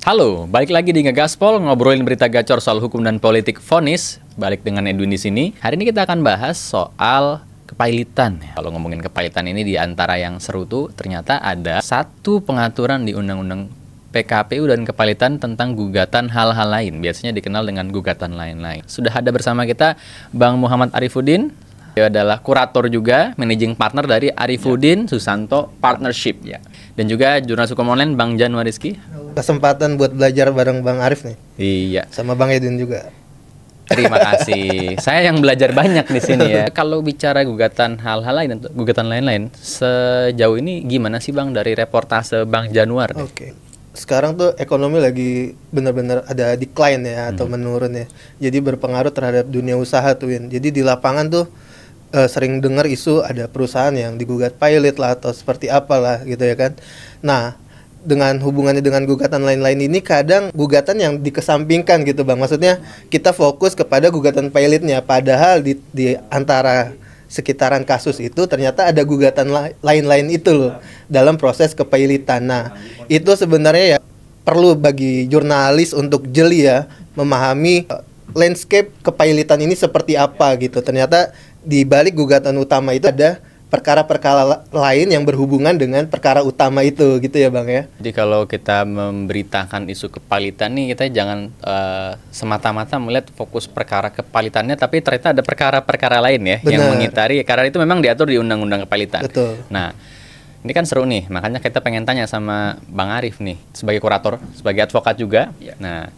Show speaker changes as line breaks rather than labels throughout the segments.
Halo, balik lagi di Ngegaspol, ngobrolin berita gacor soal hukum dan politik vonis. Balik dengan Edwin di sini. Hari ini kita akan bahas soal kepailitan. Kalau ngomongin kepailitan ini di antara yang seru tuh ternyata ada satu pengaturan di Undang-Undang PKPU dan kepailitan tentang gugatan hal-hal lain. Biasanya dikenal dengan gugatan lain-lain. Sudah ada bersama kita Bang Muhammad Arifuddin. Dia adalah kurator juga, managing partner dari Arifuddin Susanto Partnership. Dan juga jurnalis hukum online Bang Januar Rizky.
Kesempatan buat belajar bareng Bang Arif nih.
Iya.
Sama Bang Edwin juga.
Terima kasih. Saya yang belajar banyak di sini ya. Kalau bicara gugatan hal-hal lain, gugatan lain-lain, sejauh ini gimana sih Bang dari reportase Bang Januar?
Oke. Sekarang tuh ekonomi lagi benar-benar ada decline ya atau menurun ya. Jadi berpengaruh terhadap dunia usaha tuh Win. Jadi di lapangan tuh sering dengar isu ada perusahaan yang digugat pilot lah atau seperti apalah gitu ya kan. Nah, dengan hubungannya dengan gugatan lain-lain ini kadang gugatan yang dikesampingkan gitu Bang. Maksudnya kita fokus kepada gugatan pilotnya, padahal di antara sekitaran kasus itu ternyata ada gugatan lain-lain itu loh dalam proses kepailitan. Nah, itu sebenarnya ya perlu bagi jurnalis untuk jeli ya, memahami landscape kepailitan ini seperti apa gitu. Ternyata di balik gugatan utama itu ada perkara-perkara lain yang berhubungan dengan perkara utama itu gitu ya Bang ya.
Jadi kalau kita memberitakan isu kepailitan nih, kita jangan semata-mata melihat fokus perkara kepailitannya, tapi ternyata ada perkara-perkara lain ya. Bener. Yang mengitari, karena itu memang diatur di Undang-Undang Kepailitan.
Betul.
Nah, ini kan seru nih, makanya kita pengen tanya sama Bang Arif nih, sebagai kurator, sebagai advokat juga. Ya. Nah,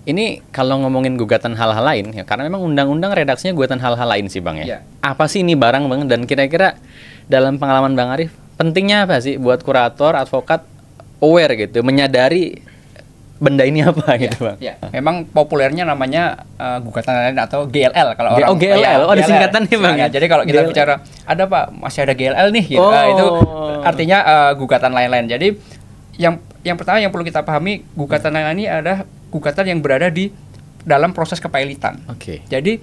ini kalau ngomongin gugatan hal-hal lain ya, karena memang undang-undang redaksinya gugatan hal-hal lain sih Bang ya. Apa sih ini barang Bang, dan kira-kira dalam pengalaman Bang Arif pentingnya apa sih buat kurator, advokat aware gitu, menyadari benda ini apa gitu Bang?
Ya, memang populernya namanya gugatan lain atau GLL kalau orang.
Oh GLL, ada singkatan nih Bang.
Ya, jadi kalau kita bicara ada Pak masih ada GLL nih gitu. Itu artinya gugatan lain-lain. Jadi yang pertama yang perlu kita pahami, gugatan lain-lain ini adalah gugatan yang berada di dalam proses kepailitan.
Oke.
Jadi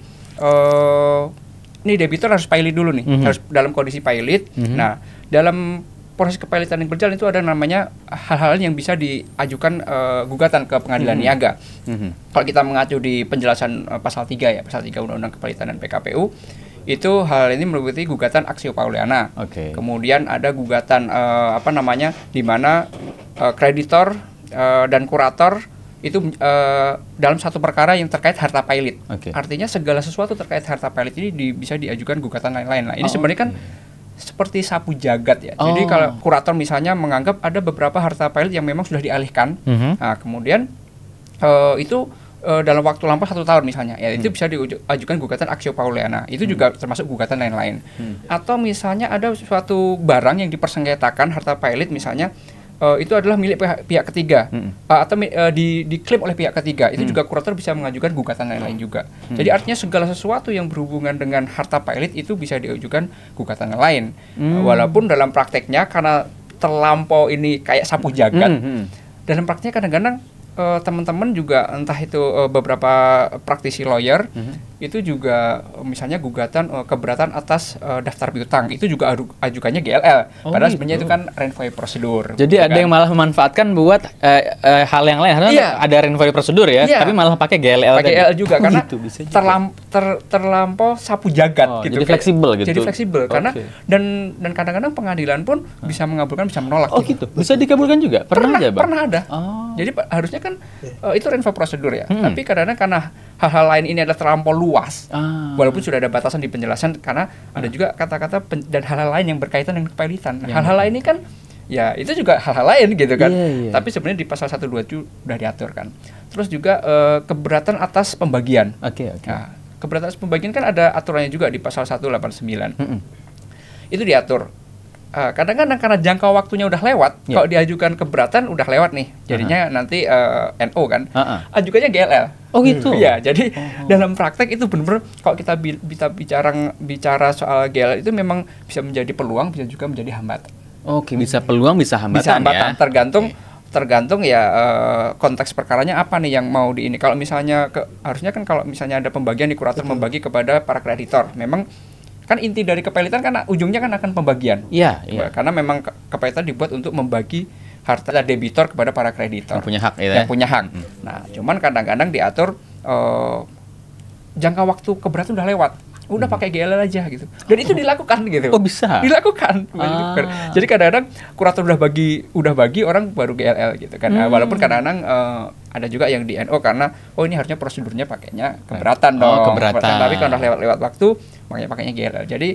ini debitur harus pailit dulu nih, harus dalam kondisi pailit. Nah, dalam proses kepailitan yang berjalan itu ada namanya hal-hal yang bisa diajukan gugatan ke pengadilan niaga. Kalau kita mengacu di penjelasan pasal 3 ya, pasal 3 Undang-Undang Kepailitan dan PKPU, itu hal ini meliputi gugatan aksio pauliana. Kemudian ada gugatan di mana kreditor dan kurator itu dalam satu perkara yang terkait harta pailit. Artinya segala sesuatu terkait harta pailit ini bisa diajukan gugatan lain-lain. Nah, ini sebenarnya kan seperti sapu jagat ya. Jadi kalau kurator misalnya menganggap ada beberapa harta pailit yang memang sudah dialihkan, nah kemudian itu dalam waktu lampau 1 tahun misalnya, ya itu bisa diajukan gugatan aksio pauliana. Itu juga termasuk gugatan lain-lain. Atau misalnya ada suatu barang yang dipersengketakan harta pailit misalnya, itu adalah milik pihak ketiga atau diklaim oleh pihak ketiga, itu juga kurator bisa mengajukan gugatan lain-lain juga. Jadi artinya segala sesuatu yang berhubungan dengan harta pailit itu bisa diajukan gugatan lain. Walaupun dalam prakteknya karena terlampau ini kayak sapu jagat, dalam prakteknya kadang-kadang teman-teman juga entah itu beberapa praktisi lawyer itu juga misalnya gugatan keberatan atas daftar piutang itu juga ajukannya GLL. Padahal sebenarnya itu kan renvoy prosedur.
Jadi ada yang malah memanfaatkan buat hal yang lain. Ada renvoy prosedur ya, tapi malah pakai GLL.
Pakai GLL juga karena terlampau sapu jagat gitu.
Jadi fleksibel gitu.
Jadi fleksibel karena dan kadang-kadang pengadilan pun bisa mengabulkan, bisa menolak.
Gitu. Bisa dikabulkan juga. Pernah aja Bang.
Pernah ada. Jadi harusnya kan itu renvoy prosedur ya. Tapi kadang-kadang karena hal-hal lain ini adalah terlampau luas, walaupun sudah ada batasan di penjelasan, karena ada juga kata-kata dan hal-hal lain yang berkaitan dengan kepailitan. Hal-hal lain ini kan ya itu juga hal-hal lain gitu kan. Tapi sebenarnya di pasal 127 sudah diatur kan. Terus juga keberatan atas pembagian. Nah, keberatan atas pembagian kan ada aturannya juga di pasal 189. Itu diatur. Kadang-kadang karena jangka waktunya udah lewat, kalau diajukan keberatan udah lewat nih, jadinya nanti NO kan, ajukannya GLL.
Gitu.
Iya, jadi dalam praktek itu benar-benar kalau kita bicara soal GLL itu memang bisa menjadi peluang, bisa juga menjadi hambatan.
Bisa peluang, bisa hambatan.
Bisa hambatan, ya? Tergantung ya konteks perkaranya apa nih yang mau di ini. Kalau misalnya harusnya kan kalau misalnya ada pembagian di kurator membagi kepada para kreditor, memang kan inti dari kepailitan kan ujungnya kan akan pembagian.
Iya.
Karena memang kepailitan dibuat untuk membagi harta debitor kepada para kreditor
Yang punya hak itu
yang
ya?
punya hak. Nah, cuman kadang-kadang diatur jangka waktu keberatan udah lewat. Udah pakai GLL aja gitu. Dan itu dilakukan gitu.
Oh, bisa?
Dilakukan. Jadi kadang-kadang kurator udah bagi orang baru GLL gitu kan. Walaupun kadang-kadang ada juga yang di NO karena ini harusnya prosedurnya pakainya keberatan dong.
Keberatan.
Tapi kalau udah lewat waktu makanya pakainya GLL. Jadi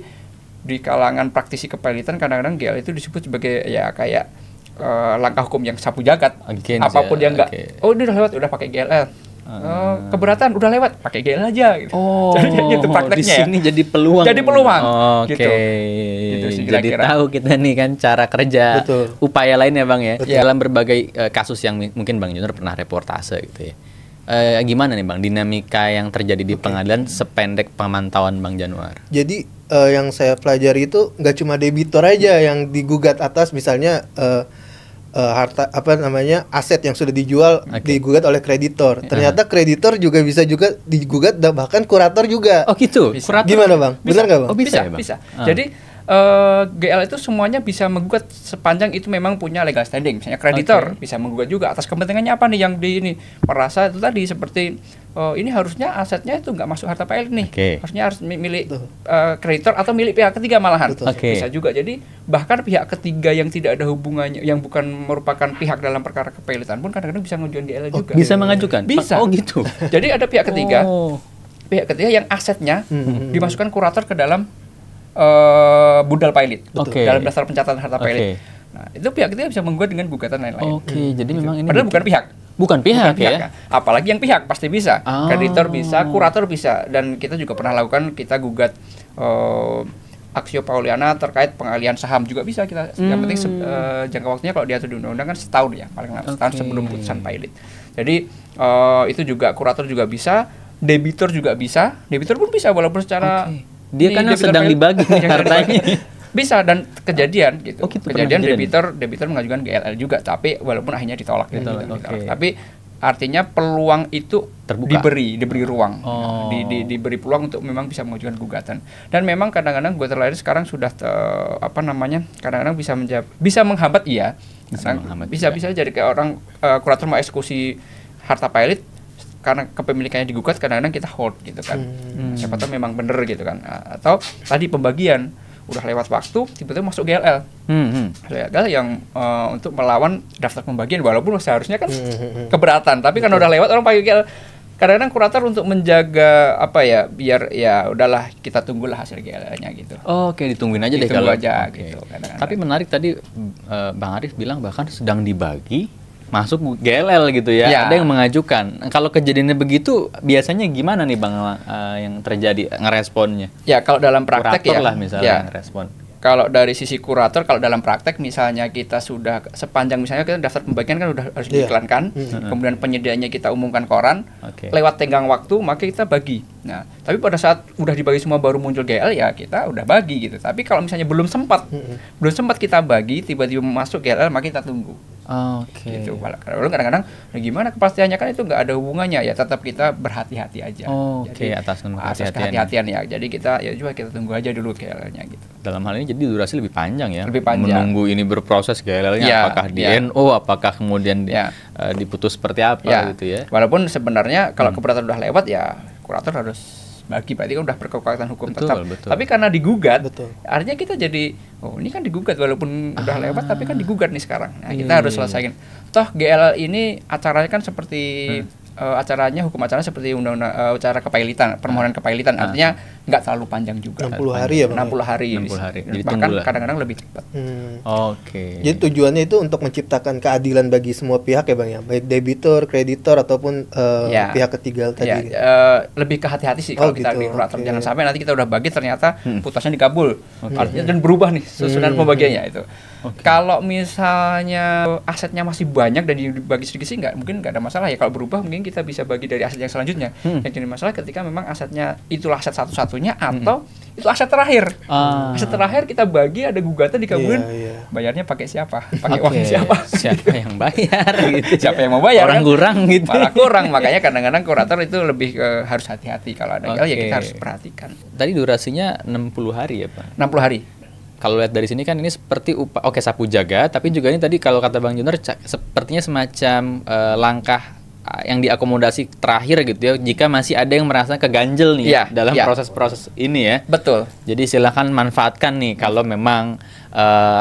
di kalangan praktisi kepailitan kadang-kadang GLL itu disebut sebagai ya kayak langkah hukum yang sapu jagat. Apapun yang enggak. Oh, ini udah lewat udah pakai GLL. Keberatan udah lewat pakai GL aja gitu. Jadi itu prakteknya
di sini jadi peluang.
Gitu.
Gitu sih, jadi tahu kita nih kan cara kerja.
Betul.
Upaya lain ya Bang ya.
Betul.
Dalam berbagai kasus yang mungkin Bang Junior pernah reportase gitu ya. Gimana nih Bang dinamika yang terjadi di pengadilan sependek pemantauan Bang Januar?
Jadi yang saya pelajari itu nggak cuma debitor aja yang digugat atas misalnya harta aset yang sudah dijual digugat oleh kreditor. Ternyata kreditor juga bisa digugat bahkan kurator juga.
Oh gitu.
Kurator.
Gimana Bang? Benar nggak Bang?
Oh, bisa ya, Bang?
Bisa. Jadi GL itu semuanya bisa menggugat sepanjang itu memang punya legal standing. Misalnya kreditor bisa menggugat juga atas kepentingannya apa nih yang di ini merasa itu tadi seperti ini harusnya asetnya itu nggak masuk harta pailit nih. Harusnya harus milik kreditor atau milik pihak ketiga malahan. Bisa juga. Jadi bahkan pihak ketiga yang tidak ada hubungannya, yang bukan merupakan pihak dalam perkara kepailitan pun kadang-kadang bisa mengajukan GL juga.
Bisa mengajukan?
Bisa.
Oh gitu.
Jadi ada pihak ketiga. Pihak ketiga yang asetnya dimasukkan kurator ke dalam budal pailit dalam daftar pencatatan harta pailit. Nah, itu pihak ketiga bisa menggugat dengan gugatan lain-lain.
Jadi memang ini
padahal bukan pihak.
Bukan pihak ya.
Apalagi yang pihak pasti bisa. Kreditor bisa, kurator bisa, dan kita juga pernah lakukan, kita gugat Aksio Pauliana terkait pengalihan saham juga bisa kita. Yang penting jangka waktunya kalau diatur di undang-undang kan setahun ya, paling lama setahun sebelum putusan pailit. Jadi itu juga kurator juga bisa, debitor juga bisa. Debitor pun bisa walaupun secara
dia kan sedang dibagi hartanya.
Bisa dan kejadian gitu.
Gitu
kejadian debitor mengajukan GLL juga, tapi walaupun akhirnya ditolak. Tapi artinya peluang itu terbuka, diberi ruang, diberi peluang untuk memang bisa mengajukan gugatan. Dan memang kadang-kadang gugatan lain sekarang sudah kadang-kadang bisa menghambat bisa jadi kayak orang kurator mau eksekusi harta pailit karena kepemilikannya digugat, kadang-kadang kita hold gitu kan. Siapa tahu memang bener gitu kan. Atau tadi pembagian udah lewat waktu tiba-tiba masuk GLL. GLL yang untuk melawan daftar pembagian walaupun seharusnya kan keberatan, tapi kan udah lewat orang pakai GLL. Kadang-kadang kurator untuk menjaga biar ya udahlah kita tunggulah hasil GLL-nya gitu.
Ditungguin aja deh
kalau aja gitu.
Tapi menarik tadi Bang Arif bilang bahkan sedang dibagi masuk GLL gitu ya. Ada yang mengajukan. Kalau kejadiannya begitu biasanya gimana nih Bang yang terjadi ngeresponnya?
Ya kalau dalam praktek
kurator lah misalnya ngerespon.
Kalau dari sisi kurator, kalau dalam praktek misalnya kita sudah sepanjang misalnya kita daftar pembagian kan udah harus diiklankan, kemudian penyediaannya kita umumkan koran, lewat tenggang waktu maka kita bagi. Nah, tapi pada saat udah dibagi semua baru muncul GL ya kita udah bagi gitu. Tapi kalau misalnya belum sempat kita bagi, tiba-tiba masuk GL maka kita tunggu. Gitu. Kalau kadang-kadang gimana kepastiannya kan itu nggak ada hubungannya ya, tetap kita berhati-hati aja.
Atas
kehati-hatian ya. Jadi kita kita tunggu aja dulu GL-nya gitu.
Dalam hal ini jadi durasi lebih panjang ya.
Lebih panjang.
Menunggu ini berproses GL-nya apakah di NO, apakah kemudian diputus seperti apa gitu ya. Walaupun
sebenarnya kalau keberatan udah lewat ya kurator harus bagi, berarti kan udah berkekuatan hukum tetap. Tapi karena digugat, artinya kita jadi ini kan digugat walaupun udah lewat tapi kan digugat nih sekarang. Nah, kita harus selesaikan. Toh GL ini acaranya kan seperti hukum acaranya seperti undang-undang acara kepailitan, permohonan kepailitan, artinya nggak terlalu panjang juga.
60 hari ya Bang?
60 hari.
Jadi
bahkan kadang-kadang lebih cepat.
Jadi tujuannya itu untuk menciptakan keadilan bagi semua pihak ya Bang ya, baik debitor, kreditor ataupun pihak ketiga tadi.
Lebih ke hati-hati sih kalau kita di kurator. Jangan sampai nanti kita udah bagi ternyata putusannya dikabul. Artinya dan berubah nih susunan pembagiannya itu. Kalau misalnya asetnya masih banyak dan dibagi sedikit sih mungkin nggak ada masalah ya. Kalau berubah mungkin kita bisa bagi dari aset yang selanjutnya. Yang jadi masalah ketika memang asetnya itulah aset satu-satunya atau itu aset terakhir. Aset terakhir kita bagi, ada gugatan dikabulin. Bayarnya pakai siapa? Pakai uang siapa?
Siapa yang bayar gitu.
Siapa yang mau bayar?
Orang kurang gitu.
Malah kurang. Makanya kadang-kadang kurator itu lebih harus hati-hati kalau ada GL ya kita harus perhatikan.
Tadi durasinya 60 hari ya Pak?
60 hari.
kalau lihat dari sini kan ini seperti sapu jaga, tapi juga ini tadi kalau kata Bang Junar sepertinya semacam langkah yang diakomodasi terakhir gitu ya, jika masih ada yang merasa keganjel nih dalam proses-proses ini ya.
Betul.
Jadi silakan manfaatkan nih kalau memang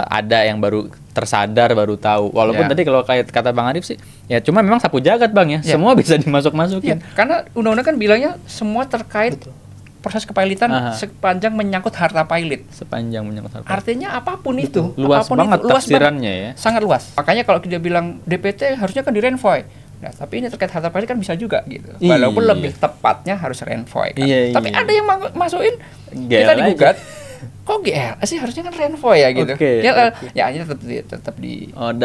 ada yang baru tersadar, baru tahu. Walaupun tadi kalau kayak kata Bang Arif sih, ya cuma memang sapu jagat Bang ya, semua bisa dimasuk-masukin.
Karena undang-undang kan bilangnya semua terkait proses kepailitan sepanjang menyangkut harta pailit.
Sepanjang menyangkut harta.
Artinya apapun itu,
luas
apapun
banget
itu, luas
tafsirannya
banget,
ya.
sangat luas. Makanya kalau dia bilang DPT harusnya kan di-renvoy. Nah, tapi ini terkait harta pailit kan bisa juga gitu. Walaupun lebih tepatnya harus renvoy kan. Tapi ada yang masukin kita digugat. Kok GL sih harusnya kan renvoy ya gitu. Ya ini tetap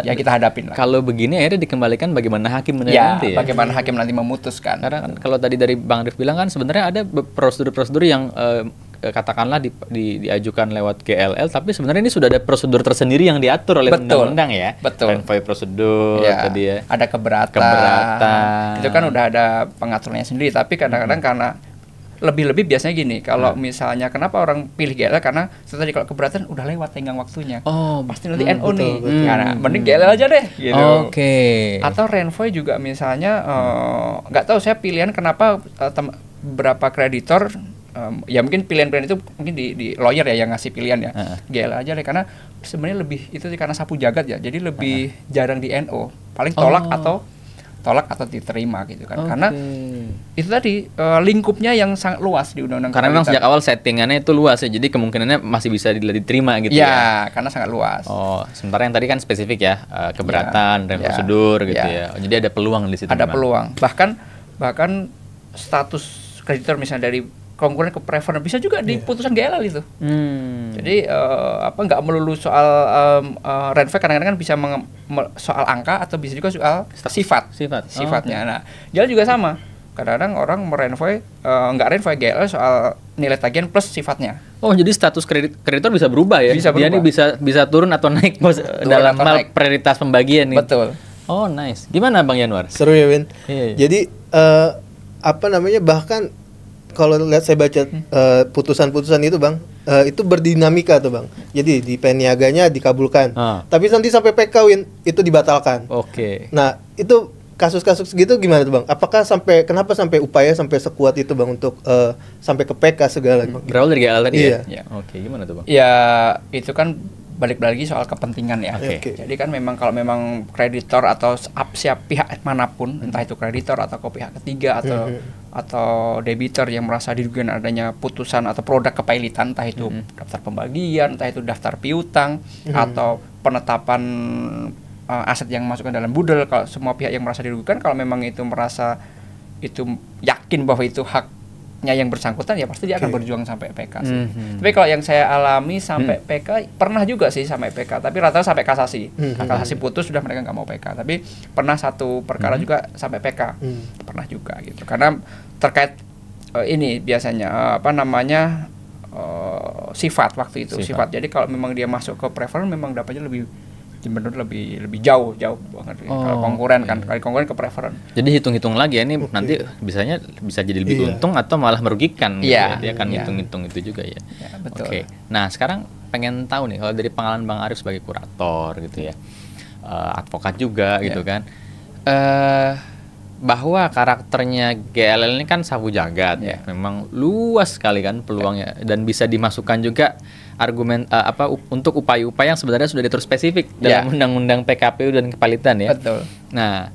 ya kita hadapin lah.
Kalau begini akhirnya dikembalikan bagaimana hakim nanti ya.
Bagaimana hakim nanti memutuskan.
Karena kan kalau tadi dari Bang Arif bilang kan sebenarnya ada prosedur-prosedur yang katakanlah diajukan lewat GLL, tapi sebenarnya ini sudah ada prosedur tersendiri yang diatur oleh undang-undang ya.
Betul.
Renvoy prosedur tadi ya.
Ada keberatan. Itu kan udah ada pengaturannya sendiri, tapi kadang-kadang karena lebih-lebih biasanya gini, kalau misalnya kenapa orang pilih GLL karena tadi kalau keberatan udah lewat tenggang waktunya. Pasti nanti NO nih. Karena mending GLL aja deh gitu. Atau renvoy juga misalnya nggak tahu saya pilihan kenapa beberapa kreditor ya mungkin pilihan-pilihan itu mungkin di lawyer ya yang ngasih pilihan ya. GLL aja deh karena sebenarnya lebih itu karena sapu jagat ya. Jadi lebih jarang di NO. Paling tolak atau diterima gitu kan. Karena itu tadi lingkupnya yang sangat luas di undang-undang.
Karena memang sejak awal settingannya itu luas ya. Jadi kemungkinannya masih bisa diterima gitu ya.
Ya, karena sangat luas.
Sementara yang tadi kan spesifik ya, keberatan, prosedur gitu ya. Jadi ada peluang di situ.
Ada peluang. Bahkan status kreditor misalnya dari konkuren ke preference bisa juga di putusan GLL itu. Jadi nggak melulu soal renvoy, kadang-kadang kan bisa soal angka atau bisa juga soal sifatnya. Nah, GLL juga sama. Kadang-kadang orang merenvoy nggak renvoy GLL soal nilai tagihan plus sifatnya.
Jadi status kreditor bisa berubah ya.
Bisa berubah.
Dia bisa turun atau naik dalam hal prioritas pembagian nih.
Betul.
Nice. Gimana Bang Yanuar?
Seru ya, Win. Jadi bahkan kalau lihat saya baca putusan-putusan itu Bang, itu berdinamika tuh Bang. Jadi di peniaganya dikabulkan, tapi nanti sampai PK Win itu dibatalkan. Nah itu kasus-kasus gitu gimana tuh Bang? Apakah kenapa sampai upaya sampai sekuat itu Bang untuk sampai ke PK segala?
Berawal dari GLL tadi
ya?
Gimana tuh Bang?
Ya itu kan balik lagi soal kepentingan ya. Jadi kan memang kalau memang kreditor atau siap pihak manapun, entah itu kreditor atau pihak ketiga atau debitor yang merasa dirugikan adanya putusan atau produk kepailitan, entah itu daftar pembagian, entah itu daftar piutang atau penetapan aset yang masuk ke dalam budel, kalau semua pihak yang merasa dirugikan, kalau memang itu merasa itu yakin bahwa itu haknya yang bersangkutan, ya pasti dia akan berjuang sampai PK sih. Tapi kalau yang saya alami sampai PK, pernah juga sih sampai PK, tapi rata-rata sampai kasasi. Kasasi putus sudah mereka nggak mau PK, tapi pernah satu perkara juga sampai PK, pernah juga gitu. Karena terkait ini biasanya sifat waktu itu, sifat. Jadi kalau memang dia masuk ke preference, memang dapatnya lebih jauh banget. Kalau konkuren kan, kalau konkuren ke preference.
Jadi hitung-hitung lagi ya, ini nanti bisa jadi lebih untung atau malah merugikan gitu ya. Dia akan hitung-hitung itu juga ya. Betul. Nah, sekarang pengen tahu nih kalau dari pengalaman Bang Arif sebagai kurator gitu ya. Advokat juga gitu kan. Bahwa karakternya GLL ini kan sapu jagat ya. Memang luas sekali kan peluangnya dan bisa dimasukkan juga argumen untuk upaya-upaya yang sebenarnya sudah diatur spesifik dalam undang-undang PKPU dan kepailitan ya.
Betul.
Nah,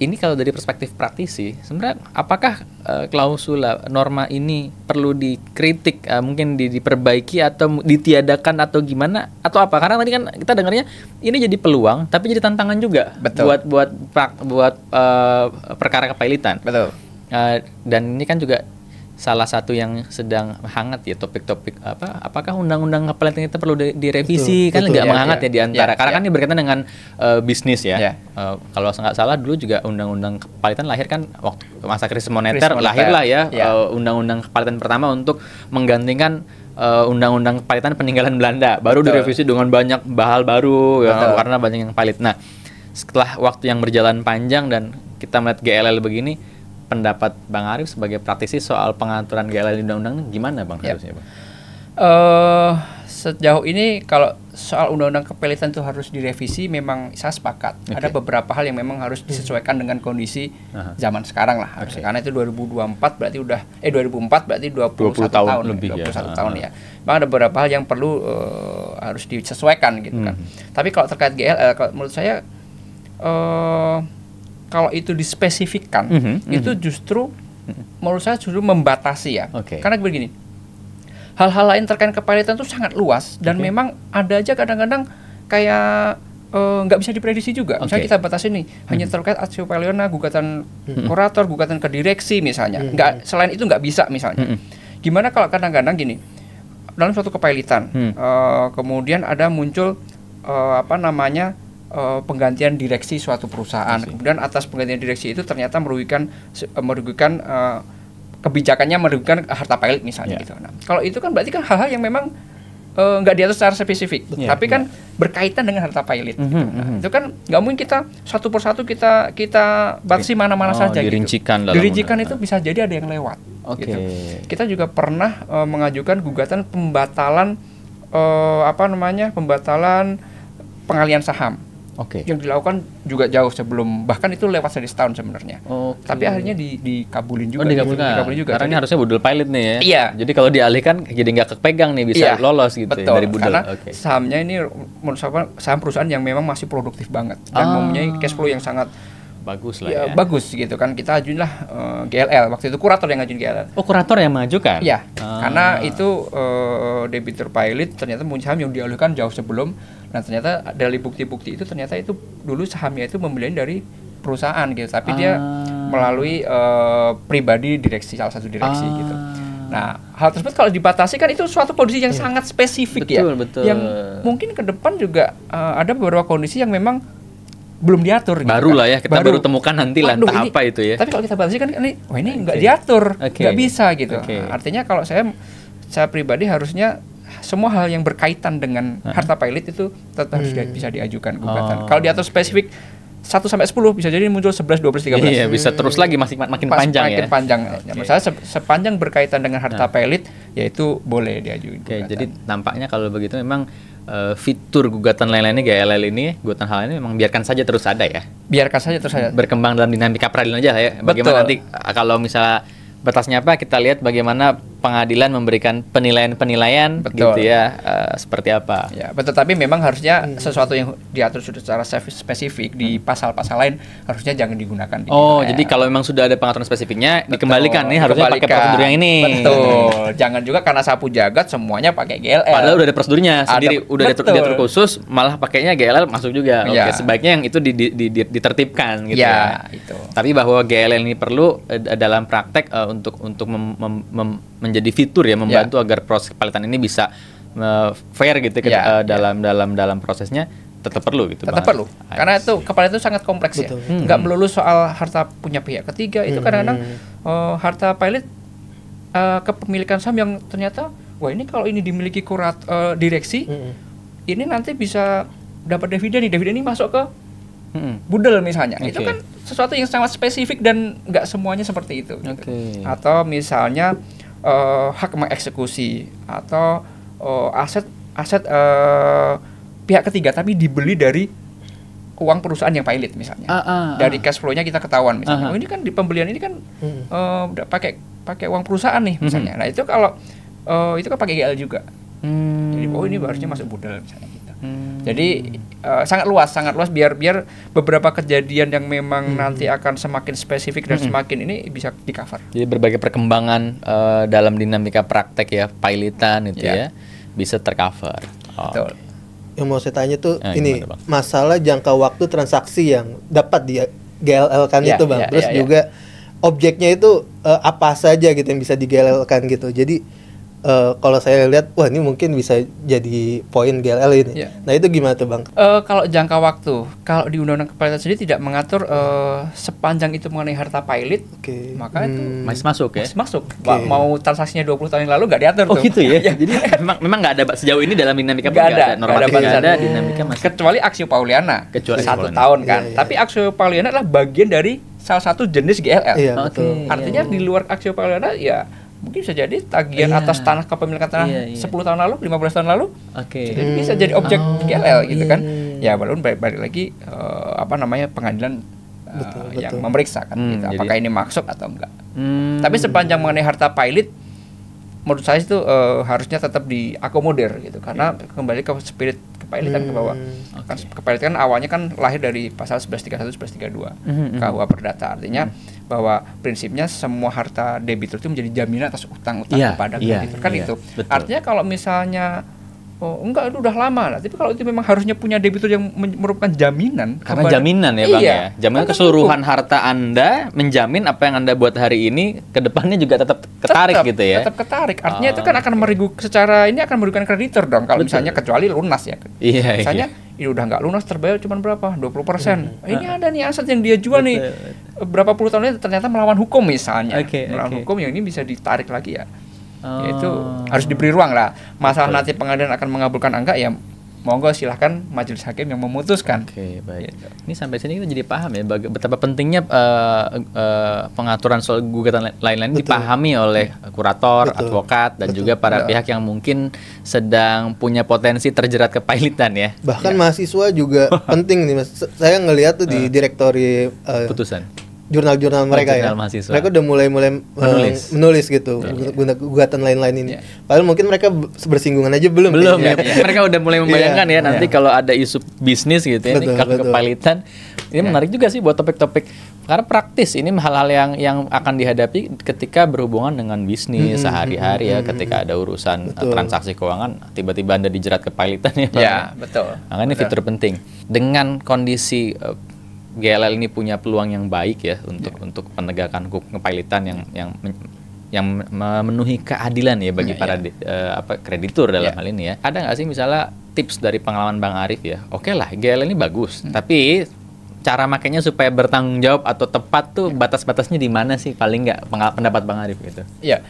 ini kalau dari perspektif praktisi, sebenarnya apakah klausul norma ini perlu dikritik, mungkin diperbaiki atau ditiadakan atau gimana atau apa? Karena tadi kan kita dengarnya ini jadi peluang, tapi jadi tantangan juga.
Betul.
buat perkara kepailitan.
Betul.
Dan ini kan juga salah satu yang sedang hangat ya, topik-topik apakah undang-undang kepailitan itu perlu direvisi, kan nggak menghangat ya di antara karena kan ini berkaitan dengan bisnis ya. Kalau nggak salah dulu juga undang-undang kepailitan lahir kan waktu masa krisis moneter. Lahirlah ya undang-undang kepailitan pertama untuk menggantikan undang-undang kepailitan peninggalan Belanda, baru direvisi dengan banyak bahal baru ya, karena banyak yang pailit. Nah, setelah waktu yang berjalan panjang dan kita melihat GLL begini, pendapat Bang Arif sebagai praktisi soal pengaturan GLL di undang-undang gimana Bang harusnya Bang?
Sejauh ini kalau soal undang-undang kepelitan itu harus direvisi, memang saya sepakat. Ada beberapa hal yang memang harus disesuaikan dengan kondisi zaman sekarang lah. Karena itu 2024 berarti 2004 berarti 21 tahun
lebih
21 tahun ya. Memang ada beberapa hal yang perlu harus disesuaikan gitu kan. Tapi kalau terkait GLL, kalau menurut saya kalau itu dispesifikkan, itu justru menurut saya justru membatasi ya. Karena begini, hal-hal lain terkait kepelitan itu sangat luas dan memang ada aja kadang-kadang kayak nggak bisa diprediksi juga. Misalnya kita batasi nih hanya terkait aksio paliona, gugatan kurator, gugatan ke direksi misalnya. Selain itu nggak bisa misalnya. Gimana kalau kadang-kadang gini, dalam suatu kepelitan kemudian ada muncul penggantian direksi suatu perusahaan. Kemudian atas penggantian direksi itu ternyata merugikan kebijakannya, merugikan harta pilot misalnya gitu. Nah, kalau itu kan berarti kan hal-hal yang memang nggak diatur secara spesifik, tapi kan berkaitan dengan harta pilot. Gitu. Nah, itu kan nggak mungkin kita satu persatu kita batasi mana-mana saja.
Dirinci,kan
gitu. Dirincikan itu bisa jadi ada yang lewat. Gitu. Kita juga pernah mengajukan gugatan pembatalan pembatalan pengalihan saham. Yang dilakukan juga jauh sebelum, bahkan itu lewat setahun sebenarnya. Tapi akhirnya dikabulin juga.
Dikabulin juga. Karena ini harusnya budel pilot nih ya.
Iya.
Jadi kalau dialihkan jadi nggak kepegang nih, bisa lolos gitu.
Betul.
Dari budel.
Karena sahamnya ini menurut saya saham perusahaan yang memang masih produktif banget dan mempunyai cash flow yang sangat
bagus lah ya.
Bagus gitu kan. Kita ajuin lah GLL. Waktu itu kurator yang ngajuin GLL.
Kurator yang mengajukan?
Iya. Karena itu debitur pilot ternyata punya saham yang dialihkan jauh sebelum. Nah ternyata dari bukti-bukti itu ternyata itu dulu sahamnya itu membeli dari perusahaan gitu. Tapi dia melalui pribadi direksi, salah satu direksi gitu. Nah, hal tersebut kalau dibatasi kan itu suatu kondisi yang sangat spesifik.
Betul.
Yang mungkin ke depan juga ada beberapa kondisi yang memang belum diatur.
Baru
gitu,
lah ya, kita baru temukan nanti lah entah apa itu ya.
Tapi kalau kita batasi kan ini nggak diatur, nggak bisa gitu. Artinya kalau saya pribadi harusnya semua hal yang berkaitan dengan harta pilot itu tetap harus bisa diajukan gugatan. Kalau diatur spesifik 1 sampai 10 bisa jadi muncul 11, 12, 13.
Iya, bisa terus lagi makin panjang ya.
Makin panjang. Misalnya sepanjang berkaitan dengan harta pilot, yaitu boleh diajukan.
Jadi nampaknya kalau begitu memang fitur gugatan lain-lainnya GLL ini, gugatan hal ini memang biarkan saja terus ada ya.
Biarkan saja terus ada.
Berkembang dalam dinamika peradilan aja ya. Bagaimana nanti kalau misalnya batasnya apa, kita lihat bagaimana pengadilan memberikan penilaian-penilaian gitu ya, seperti apa.
Ya, betul, tapi memang harusnya sesuatu yang diatur sudah secara spesifik di pasal-pasal lain harusnya jangan digunakan di
jadi kalau memang sudah ada pengaturan spesifiknya dikembalikan nih, harusnya pakai prosedur yang ini.
Betul. Jangan juga karena sapu jagat semuanya pakai GLL.
Padahal udah ada prosedurnya sendiri, udah diatur khusus, malah pakainya GLL masuk juga. Sebaiknya yang itu ditertibkan gitu ya. Itu. Tapi bahwa GLL ini perlu dalam praktek untuk menjadi fitur ya, membantu agar proses kepelitan ini bisa fair gitu dalam prosesnya, tetap perlu gitu.
Tetap perlu. Karena itu kepelitan itu sangat kompleks. Betul. Ya. Nggak melulu soal harta punya pihak ketiga, itu kadang-kadang harta pilot kepemilikan saham yang ternyata ini kalau ini dimiliki direksi, ini nanti bisa dapat dividen ini masuk ke budel misalnya. Itu kan sesuatu yang sangat spesifik dan nggak semuanya seperti itu. Gitu. Atau misalnya hak mengeksekusi atau aset pihak ketiga tapi dibeli dari uang perusahaan yang pilot misalnya. Dari cash flow-nya kita ketahuan misalnya. Ini kan di pembelian ini kan pakai uang perusahaan nih misalnya. Nah, itu kalau itu kan pakai GL juga. Jadi ini harusnya masuk budel misalnya gitu. Jadi sangat luas biar beberapa kejadian yang memang nanti akan semakin spesifik dan semakin ini bisa di-cover.
Jadi berbagai perkembangan dalam dinamika praktek ya, pilotan itu ya bisa tercover.
Betul.
Yang mau saya tanya tuh ini masalah jangka waktu transaksi yang dapat di GLL kan itu Bang. Terus juga objeknya itu apa saja gitu yang bisa di GLL kan gitu. Jadi kalau saya lihat, ini mungkin bisa jadi poin GLL ini. Nah itu gimana tuh Bang?
Kalau jangka waktu, kalau di Undang-Undang Kepelitan sendiri tidak mengatur sepanjang itu mengenai harta pilot, maka itu
masih masuk ya?
Masih masuk. Mau transaksinya 20 tahun yang lalu nggak diatur tuh.
Gitu ya? Jadi memang nggak ada sejauh ini dalam dinamika
nggak ada
normatif nggak ada dinamika masih.
Kecuali aksio pauliana, 1 tahun kan. Tapi aksio pauliana adalah bagian dari salah satu jenis GLL.
Iya, betul.
Artinya di luar aksio pauliana ya mungkin bisa jadi tagihan atas tanah kepemilikan tanah 10 tahun lalu, 15 tahun lalu. Jadi bisa jadi objek GLL gitu kan. Ya walaupun balik lagi pengadilan yang memeriksa kan gitu, apakah ini maksud atau enggak. Tapi sepanjang mengenai harta pilot, menurut saya itu harusnya tetap diakomodir gitu, karena kembali ke spirit kepailitan ke bawah. Kan kepailitan awalnya kan lahir dari pasal 1131 1132 KUH Perdata, artinya bahwa prinsipnya semua harta debitur itu menjadi jaminan atas utang-utang kepada kreditur kan itu.
Betul.
Artinya kalau misalnya enggak, itu udah lama lah. Tapi kalau itu memang harusnya punya debitur yang merupakan jaminan.
Karena jaminan ya Bang ya. Jaminan keseluruhan harta Anda, menjamin apa yang Anda buat hari ini ke depannya juga tetap ketarik gitu ya.
Tetap ketarik. Artinya itu kan akan akan merugikan kreditur dong kalau misalnya kecuali lunas ya. Misalnya ini udah nggak lunas, terbayar cuma berapa? 20%. Ini ada nih aset yang dia jual nih berapa puluh tahun ini ternyata melawan hukum misalnya. Melawan hukum yang ini bisa ditarik lagi ya. Itu harus diberi ruang lah. Masalah nanti pengadilan akan mengabulkan enggak ya, monggo silahkan majelis hakim yang memutuskan.
Baik. Ini sampai sini kita jadi paham ya betapa pentingnya pengaturan soal gugatan lain-lain dipahami oleh kurator, advokat, dan juga para pihak yang mungkin sedang punya potensi terjerat kepailitan ya.
Bahkan mahasiswa juga penting nih Mas. Saya ngelihat tuh di direktori
putusan
jurnal-jurnal mereka
mahasiswa.
Mereka udah mulai menulis gitu gugatan lain-lain ini. Padahal mungkin mereka bersinggungan aja belum
ya. Mereka udah mulai membayangkan ya nanti kalau ada isu bisnis gitu ya, ini kalau kepailitan. Ini menarik juga sih buat topik-topik, karena praktis ini hal-hal yang akan dihadapi ketika berhubungan dengan bisnis sehari-hari ya, ketika ada urusan transaksi keuangan, tiba-tiba Anda dijerat kepailitan ya.
Ya, betul.
Makanya ini fitur penting. Dengan kondisi GLL ini punya peluang yang baik ya untuk penegakan hukum kepailitan yang memenuhi keadilan ya bagi para kreditur dalam hal ini ya. Ada nggak sih misalnya tips dari pengalaman Bang Arif ya? Oke lah, GLL ini bagus, tapi cara makainya supaya bertanggung jawab atau tepat tuh batas-batasnya di mana sih paling nggak pendapat Bang Arif gitu?
Iya.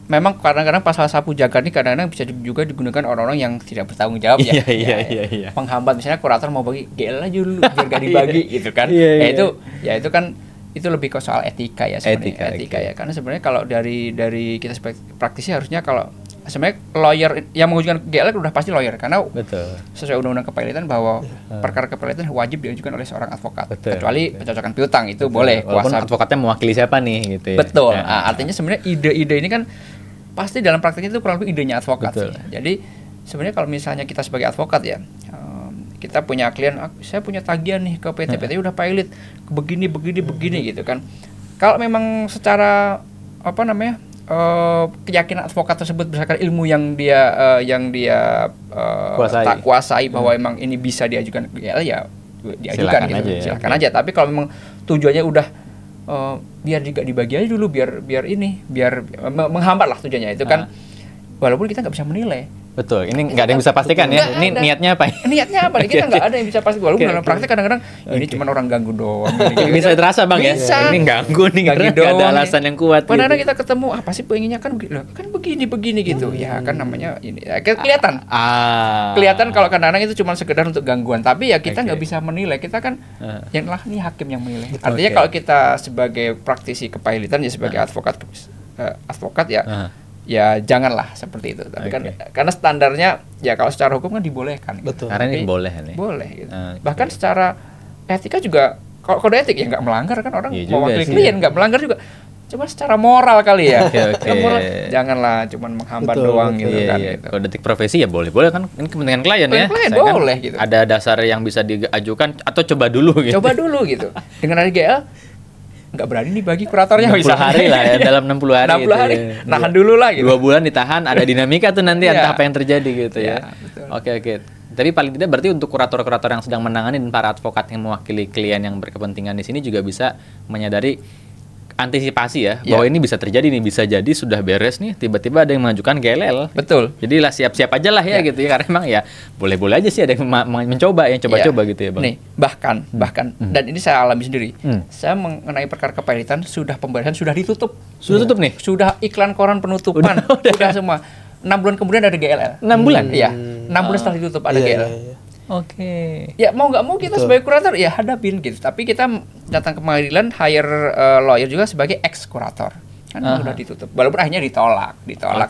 Memang kadang-kadang pasal sapu jagat ini kadang-kadang bisa juga digunakan orang-orang yang tidak bertanggung jawab ya.
Iya.
Penghambat, misalnya kurator mau bagi GL aja dulu biar gak dibagi gitu kan. Itu kan itu lebih ke soal etika ya sebenarnya. Etika ya. Karena sebenarnya kalau dari kita sebagai praktisi harusnya kalau sebenarnya lawyer yang mengajukan GL udah pasti lawyer, karena sesuai undang-undang kepailitan bahwa perkara kepailitan wajib diajukan oleh seorang advokat. Kecuali pencocokan piutang itu boleh.
Walaupun advokatnya mewakili siapa nih gitu ya.
Betul. Artinya sebenarnya ide-ide ini kan pasti dalam prakteknya itu kurang lebih idenya advokat sih. Jadi sebenarnya kalau misalnya kita sebagai advokat ya, kita punya klien, saya punya tagihan nih ke PT udah pilot begini gitu kan. Kalau memang secara keyakinan advokat tersebut berdasarkan ilmu yang dia kuasai bahwa emang ini bisa diajukan ya diajukan silakan aja. Tapi kalau memang tujuannya udah biar juga dibagi aja dulu biar menghambat lah tujuannya itu kan, walaupun kita nggak bisa menilai.
Betul, ini nggak ada yang bisa pastikan ya. Ini niatnya apa?
Niatnya apa? Kita nggak ada yang bisa pastikan. Walaupun dalam praktek kadang-kadang ini cuma orang ganggu doang.
Bisa terasa Bang ya. Ini ganggu nih karena nggak ada alasan yang kuat.
Padahal kita ketemu apa sih pengennya kan begini gitu. Ya kan namanya ini. Kelihatan. Kelihatan kalau kadang-kadang itu cuma sekedar untuk gangguan. Tapi ya kita nggak bisa menilai. Kita kan yang lah nih hakim yang menilai. Artinya kalau kita sebagai praktisi kepailitan ya sebagai advokat ya janganlah seperti itu. Tapi kan karena standarnya ya kalau secara hukum kan dibolehkan.
Betul.
Karena ini boleh nih.
Boleh gitu. Bahkan secara etika juga kalau kode etik ya nggak melanggar kan, orang mewakili klien nggak melanggar juga. Cuma secara moral kali ya. Moral, janganlah cuma menghambat doang gitu kan. Gitu.
Kode etik profesi ya boleh kan ini kepentingan klien ya.
Klien boleh gitu.
Ada dasar yang bisa diajukan atau coba dulu gitu.
Coba dulu gitu. Dengan ada GL nggak berani nih bagi kuratornya
60 hari lah ya, dalam 60 hari
60 gitu hari ya. Nahan dulu lah gitu.
2 bulan ditahan, ada dinamika tuh nanti entah apa yang terjadi gitu ya. Oke. Tapi paling tidak berarti untuk kurator-kurator yang sedang menangani dan para advokat yang mewakili klien yang berkepentingan di sini juga bisa menyadari antisipasi ya, bahwa ini bisa terjadi nih, bisa jadi sudah beres nih tiba-tiba ada yang mengajukan GLL.
Betul.
Jadi lah siap-siap aja lah ya gitu ya, karena emang ya boleh-boleh aja sih ada yang mencoba, yang coba-coba gitu ya Bang.
Nih, bahkan dan ini saya alami sendiri. Saya mengenai perkara kepailitan pembahasan sudah ditutup.
Sudah tutup nih.
Sudah iklan koran penutupan, sudah semua. 6 bulan kemudian ada GLL.
6 bulan?
Iya. 6 bulan setelah ditutup ada GLL.
Oke.
Ya mau nggak mau kita sebagai kurator ya hadapin gitu. Tapi kita datang ke pengadilan hire lawyer juga sebagai ex kurator. Kan udah ditutup. Walaupun akhirnya ditolak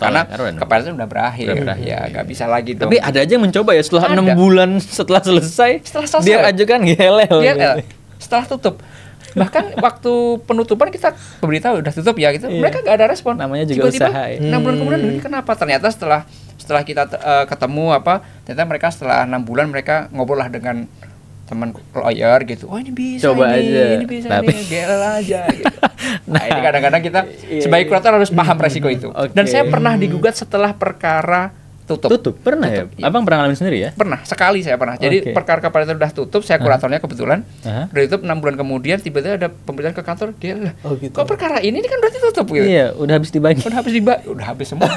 karena
karena
kepalitan udah berakhir. Ya nggak bisa lagi dong.
Tapi ada aja yang mencoba ya setelah 6 bulan setelah selesai dia ajukan GLL.
Setelah tutup. Bahkan waktu penutupan kita beritahu udah tutup ya gitu. Mereka nggak ada respon.
Namanya juga
tiba-tiba,
usaha.
6 bulan kemudian ini kenapa? Ternyata setelah kita ketemu ternyata mereka setelah 6 bulan mereka ngobrol lah dengan teman lawyer gitu. Oh ini bisa
coba
ini,
aja.
ini bisa nih, GL aja gitu. Nah ini kadang-kadang kita sebagai kurator harus paham resiko itu. Dan saya pernah digugat setelah perkara tutup.
Pernah ya? Abang pernah ngalamin sendiri ya?
Pernah, sekali saya pernah. Jadi perkara kepalitan udah tutup, saya kuratornya kebetulan. Udah tutup 6 bulan kemudian tiba-tiba ada pemberitaan ke kantor, dia
gitu.
kok perkara ini kan udah ditutup gitu.
Iya, udah habis dibagi.
Udah habis semua.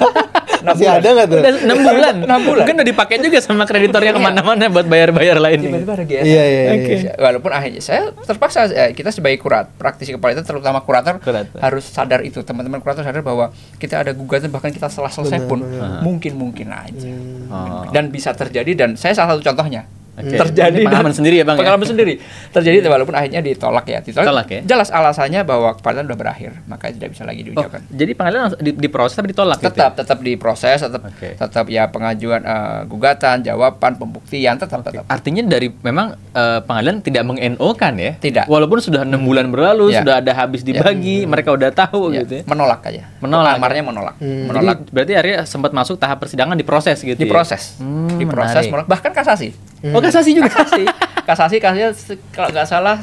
Masih ada nggak tuh?
Udah 6 bulan.
6 bulan.
Mungkin udah dipakai juga sama kreditornya kemana-mana buat bayar-bayar lain.
Tiba-tiba ada GSA.
Iya.
Walaupun akhirnya saya terpaksa, kita sebagai praktisi kepalitan terutama kurator harus sadar itu. Teman-teman kurator sadar bahwa kita ada gugatan bahkan kita setelah selesai pun mungkin aja. Dan bisa terjadi, dan saya salah satu contohnya. Terjadi
pengalaman sendiri ya Bang.
Pengalaman sendiri. Terjadi walaupun akhirnya ditolak ya.
Ditolak ya.
Jelas alasannya bahwa kepalitan udah berakhir, maka tidak bisa lagi diucapkan.
Jadi pengadilan diproses tapi ditolak
tetap diproses, tetap ya pengajuan gugatan, jawaban, pembuktian tetap.
Artinya dari memang pengadilan tidak meng-NO kan ya?
Tidak.
Walaupun sudah 6 bulan berlalu, sudah ada habis dibagi, mereka udah tahu gitu ya.
Menolak aja.
Amarnya
menolak.
Jadi, berarti akhirnya sempat masuk tahap persidangan diproses gitu
diproses.
ya?
Diproses, bahkan kasasi.
Kasasi juga.
Kasasi kalau nggak salah,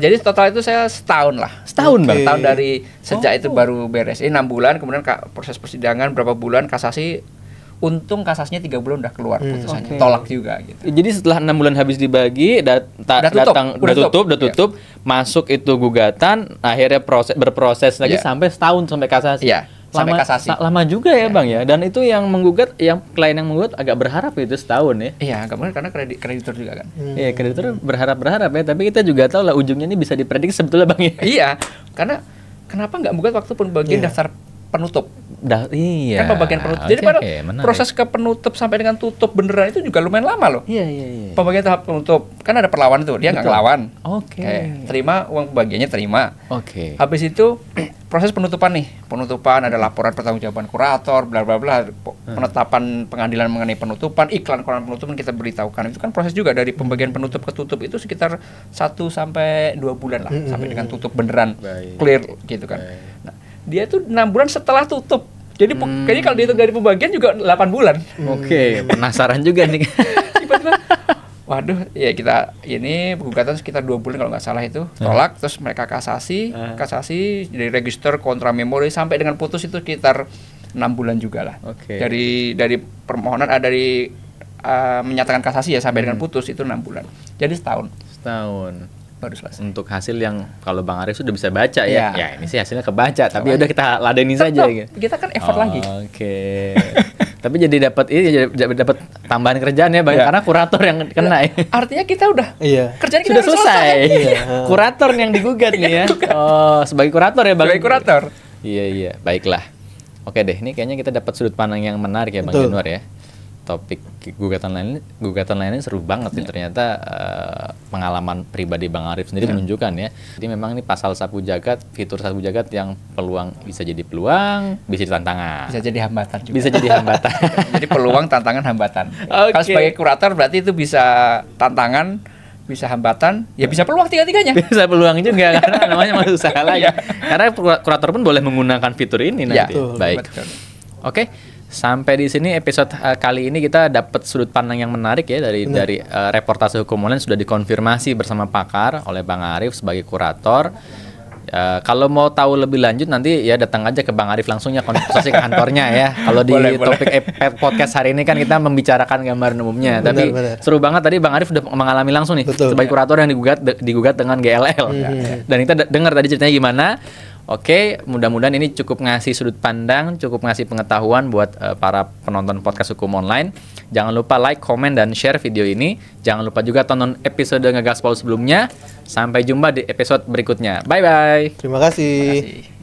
jadi total itu saya setahun lah.
Setahun Bang?
Setahun dari sejak itu baru beres. Ini 6 bulan, kemudian proses persidangan berapa bulan, kasasi. Untung kasasinya 3 bulan udah keluar putusannya. Tolak juga gitu.
Jadi setelah 6 bulan habis dibagi, udah tutup, masuk itu gugatan, akhirnya berproses lagi sampai setahun sampai kasasi.
Iya. Sampai kasasi.
Lama juga ya Bang ya. Dan itu yang menggugat, klien yang menggugat agak berharap itu setahun ya.
Iya, agak benar karena kreditor juga kan.
Iya, kreditor berharap ya. Tapi kita juga tahu lah ujungnya ini bisa diprediksi sebetulnya Bang ya.
Iya, karena kenapa nggak menggugat waktu pembagian daftar penutup?
Iya.
Kan pembagian penutup. Jadi pada proses ke penutup sampai dengan tutup beneran itu juga lumayan lama loh.
Iya.
Pembagian tahap penutup kan ada perlawanan tuh, dia nggak ngelawan. Terima uang pembagiannya, terima. Habis itu proses penutupan nih, ada laporan pertanggungjawaban kurator, bla bla bla, penetapan pengadilan mengenai penutupan, iklan koran penutupan kita beritahukan. Itu kan proses juga dari pembagian penutup ke tutup itu sekitar 1 sampai 2 bulan lah sampai dengan tutup beneran clear gitu kan. Nah, dia tuh 6 bulan setelah tutup. Jadi kayaknya kalau dihitung dari pembagian juga 8 bulan.
Penasaran juga nih.
Tiba-tiba waduh, ya kita ini gugatan sekitar 2 bulan kalau nggak salah itu tolak, terus mereka kasasi dari register kontra memori sampai dengan putus itu sekitar 6 bulan juga lah. Dari permohonan dari menyatakan kasasi ya sampai dengan putus itu 6 bulan. Jadi setahun baru selesai. Untuk
hasil yang kalau Bang Arif sudah bisa baca ya. Ya ini sih hasilnya kebaca, tapi udah kita ladeni saja gitu.
Kita kan effort lagi.
Tapi jadi dapat tambahan kerjaan ya Bang, karena kurator yang kena ya.
Artinya kita udah kerjaan kita
sudah selesai. Kurator yang digugat nih ya. Sebagai kurator ya Bang.
Sebagai kurator.
Iya, baiklah. Oke deh, ini kayaknya kita dapat sudut pandang yang menarik ya Bang Januar ya. Topik gugatan lainnya seru banget sih ternyata. Pengalaman pribadi Bang Arif sendiri menunjukkan ya. Jadi memang ini pasal sapu jagat, fitur sapu jagat yang peluang bisa jadi peluang, bisa jadi tantangan.
Bisa jadi hambatan juga.
Bisa jadi hambatan.
Jadi peluang, tantangan, hambatan. Kalau sebagai kurator berarti itu bisa tantangan, bisa hambatan, ya bisa peluang tiga-tiganya.
Bisa peluang juga karena namanya masih usaha lagi. Karena kurator pun boleh menggunakan fitur ini nanti. Baik. Oke. Sampai di sini episode kali ini kita dapat sudut pandang yang menarik ya dari reportase hukum online sudah dikonfirmasi bersama pakar oleh Bang Arif sebagai kurator. Kalau mau tahu lebih lanjut nanti ya datang aja ke Bang Arif langsung ya konsultasi ke kantornya ya. Kalau di topik podcast hari ini kan kita membicarakan gambaran umumnya, tapi seru banget tadi Bang Arif udah mengalami langsung nih sebagai kurator yang digugat dengan GLL. Dan kita dengar tadi ceritanya gimana. Oke, mudah-mudahan ini cukup ngasih sudut pandang, cukup ngasih pengetahuan buat para penonton podcast hukum online. Jangan lupa like, komen, dan share video ini. Jangan lupa juga tonton episode Ngegaspol sebelumnya. Sampai jumpa di episode berikutnya. Bye-bye.
Terima kasih.